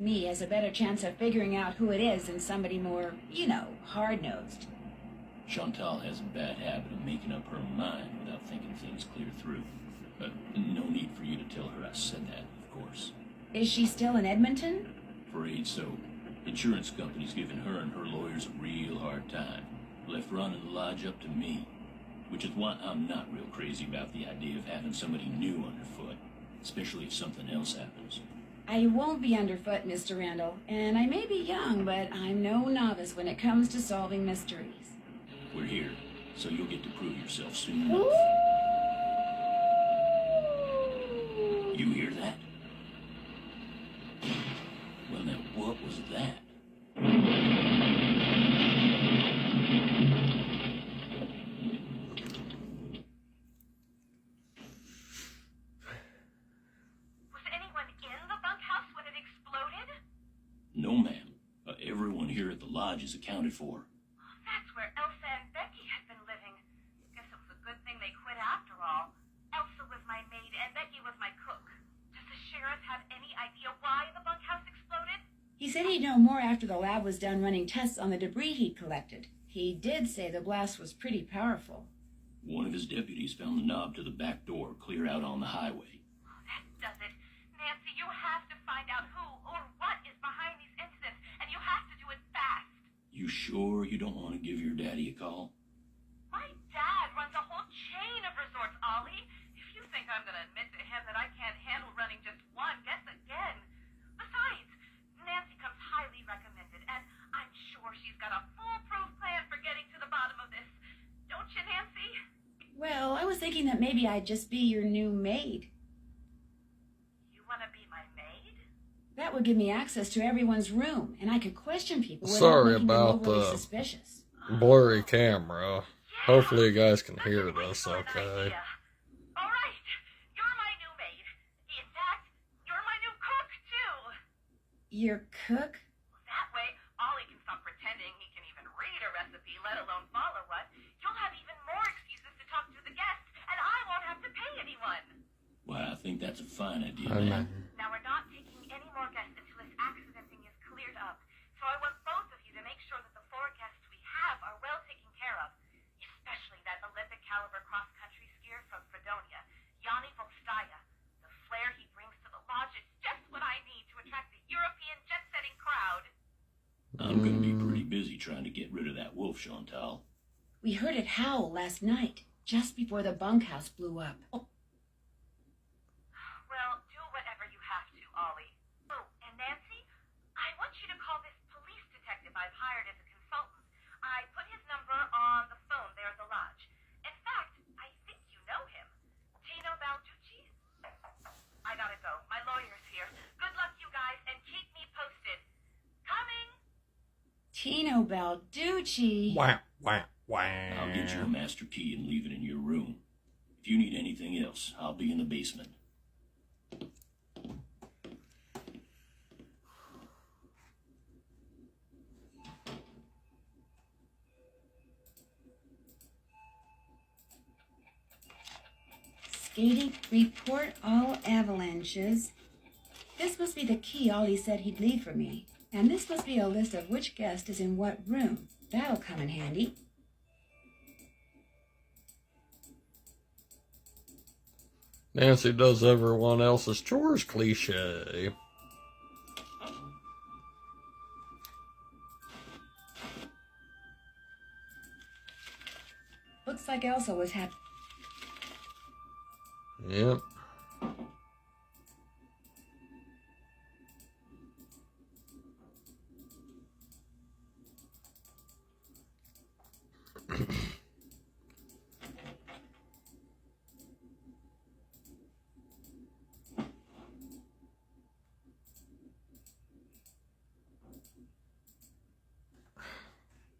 Me has a better chance of figuring out who it is than somebody more, hard-nosed. Chantal has a bad habit of making up her mind without thinking things clear through. But no need for you to tell her I said that, of course. Is she still in Edmonton? Afraid so. Insurance company's giving her and her lawyers a real hard time. Left running the lodge up to me. Which is why I'm not real crazy about the idea of having somebody new underfoot, especially if something else happens. I won't be underfoot, Mr. Randall, and I may be young, but I'm no novice when it comes to solving mysteries. We're here, so you'll get to prove yourself soon enough. You hear that? Well, now, what was that? Was anyone in the bunkhouse when it exploded? No, ma'am. Everyone here at the lodge is accounted for. That's where Elsa and Becky had been living. Guess it was a good thing they quit after all. Elsa was my maid and Becky was my cook. Does the sheriff have any idea why the bunkhouse exploded? He said he'd know more after the lab was done running tests on the debris he'd collected. He did say the blast was pretty powerful. One of his deputies found the knob to the back door clear out on the highway. Oh, that does it. Nancy, you have to find out who or what is behind these incidents, and you have to do it fast. You sure you don't want to give your daddy a call? My dad runs a whole chain of resorts, Ollie. If you think I'm going to admit to him that I can't handle running just one, guess again. Besides, Nancy comes highly recommended, and I'm sure she's got a foolproof plan for getting to the bottom of this. Don't you, Nancy? Well, I was thinking that maybe I'd just be your new maid. You want to be my maid? That would give me access to everyone's room, and I could question people without Sorry making them about overly the suspicious. blurry camera. Hopefully you guys can That's hear a great this plan okay. idea. All right, you're my new maid. In fact, you're my new cook, too. Your cook? That way, Ollie can stop pretending he can even read a recipe, let alone follow one. You'll have even more excuses to talk to the guests, and I won't have to pay anyone. Well, I think that's a fine idea, I ma'am. mean, Now, we're not taking any more guests until this accident thing is cleared up. So I want both of you to make sure that the 4 guests we have are well taken care of. Especially that Olympic caliber cross-country skier from Fredonia, Yanni Volstaya. The flair he brings to the lodge is just what I need to attract the European jet-setting crowd. I'm going to be pretty busy trying to get rid of that wolf, Chantal. We heard it howl last night, just before the bunkhouse blew up. Well, do whatever you have to, Ollie. Oh, and Nancy, I want you to call this police detective I've hired as a consultant. I put his number on the phone there at the lodge. In fact, I think you know him. Tino Balducci? I gotta go. My lawyer's here. Good luck, you guys, and keep me posted. Coming! Tino Balducci. wah, wah, wah. I'll get you a master key and leave it in your room. If you need anything else, I'll be in the basement. Skating, report all avalanches. This must be the key Ollie said he'd leave for me. And this must be a list of which guest is in what room. That'll come in handy. Nancy does everyone else's chores cliche. Looks like Elsa was happy. Yep.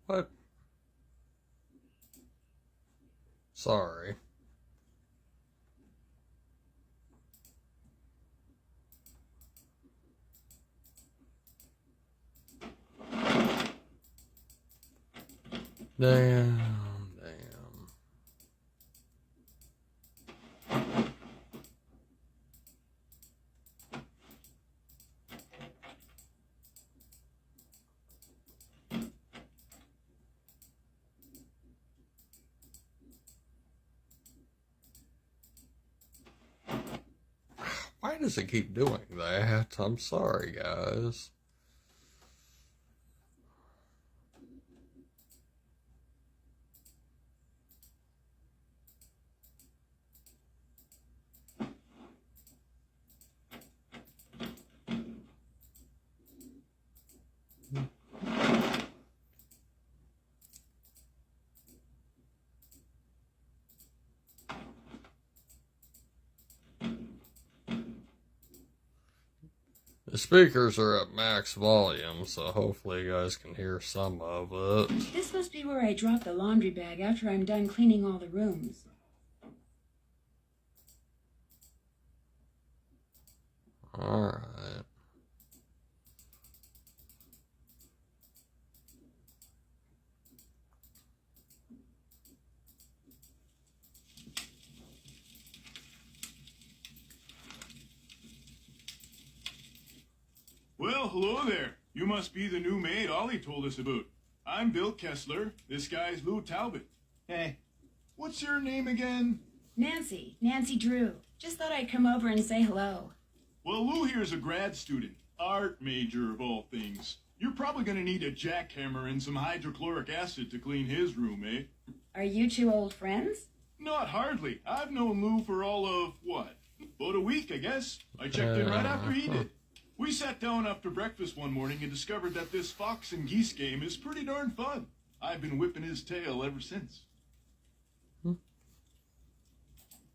What? Sorry. Damn, damn. does it keep doing that? I'm sorry, guys. The speakers are at max volume, so hopefully you guys can hear some of it. This must be where I drop the laundry bag after I'm done cleaning all the rooms. Alright. Well, hello there. You must be the new maid Ollie told us about. I'm Bill Kessler. This guy's Lou Talbot. Hey, what's your name again? Nancy Drew. Just thought I'd come over and say hello. Well, Lou here's a grad student. Art major of all things. You're probably gonna need a jackhammer and some hydrochloric acid to clean his room, eh? Are you two old friends? Not hardly. I've known Lou for all of, what? About a week, I guess. I checked in right after he did. We sat down after breakfast one morning and discovered that this fox and geese game is pretty darn fun. I've been whipping his tail ever since.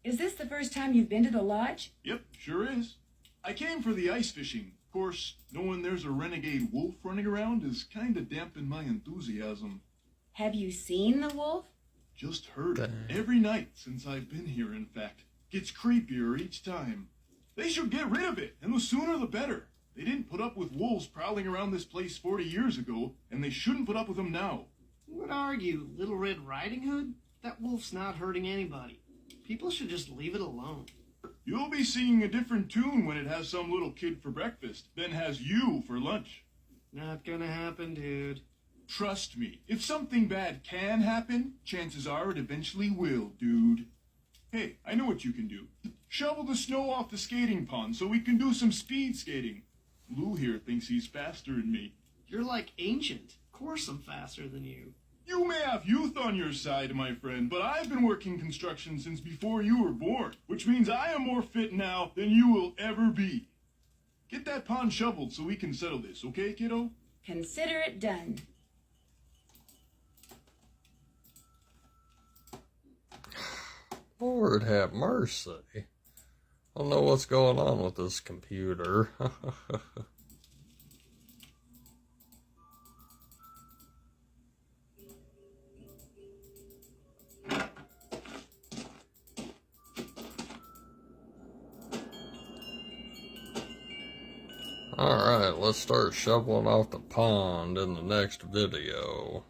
Is this the first time you've been to the lodge? Yep, sure is. I came for the ice fishing. Of course, knowing there's a renegade wolf running around is kinda dampened my enthusiasm. Have you seen the wolf? Just heard it. Every night since I've been here, in fact. Gets creepier each time. They should get rid of it, and the sooner the better. They didn't put up with wolves prowling around this place 40 years ago, and they shouldn't put up with them now. What are you, Little Red Riding Hood? That wolf's not hurting anybody. People should just leave it alone. You'll be singing a different tune when it has some little kid for breakfast, then has you for lunch. Not gonna happen, dude. Trust me, if something bad can happen, chances are it eventually will, dude. Hey, I know what you can do. Shovel the snow off the skating pond so we can do some speed skating. Lou here thinks he's faster than me. You're like ancient. Of course I'm faster than you. You may have youth on your side, my friend, but I've been working construction since before you were born, which means I am more fit now than you will ever be. Get that pond shoveled so we can settle this, okay, kiddo? Consider it done. Lord have mercy. I don't know what's going on with this computer. Alright, let's start shoveling off the pond in the next video.